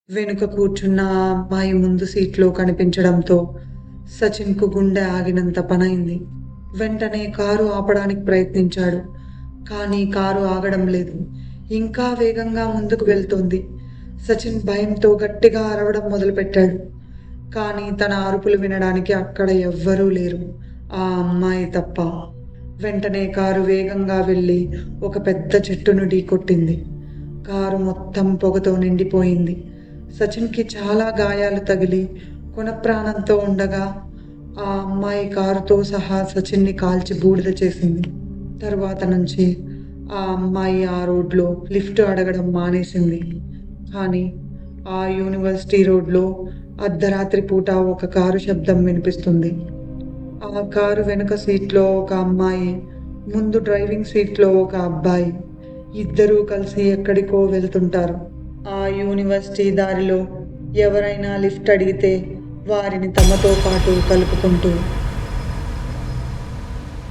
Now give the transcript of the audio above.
వెనుక కూర్చున్న ఆ అమ్మాయి ముందు సీట్లో కనిపించడంతో సచిన్కు గుండె ఆగినంత పనైంది. వెంటనే కారు ఆపడానికి ప్రయత్నించాడు. కానీ కారు ఆగడం లేదు. ఇంకా వేగంగా ముందుకు వెళ్తోంది. సచిన్ భయంతో గట్టిగా అరవడం మొదలుపెట్టాడు. కానీ తన అరుపులు వినడానికి అక్కడ ఎవ్వరూ లేరు, ఆ అమ్మాయి తప్ప. వెంటనే కారు వేగంగా వెళ్ళి ఒక పెద్ద చెట్టును ఢీకొట్టింది. కారు మొత్తం పొగతో నిండిపోయింది. సచిన్కి చాలా గాయాలు తగిలి కొనప్రాణంతో ఉండగా ఆ అమ్మాయి కారుతో సహా సచిన్ని కాల్చి బూడిద చేసింది. తరువాత నుంచి ఆ అమ్మాయి ఆ రోడ్లో లిఫ్ట్ అడగడం మానేసింది. కానీ ఆ యూనివర్సిటీ రోడ్లో అర్ధరాత్రి పూట ఒక కారు శబ్దం వినిపిస్తుంది. ఆ కారు వెనుక సీట్లో ఒక అమ్మాయి, ముందు డ్రైవింగ్ సీట్లో ఒక అబ్బాయి. ఇద్దరూ కలిసి ఎక్కడికో వెళ్తుంటారు. ఆ యూనివర్సిటీ దారిలో ఎవరైనా లిఫ్ట్ అడిగితే వారిని తమతో పాటు కలుపుకుంటూ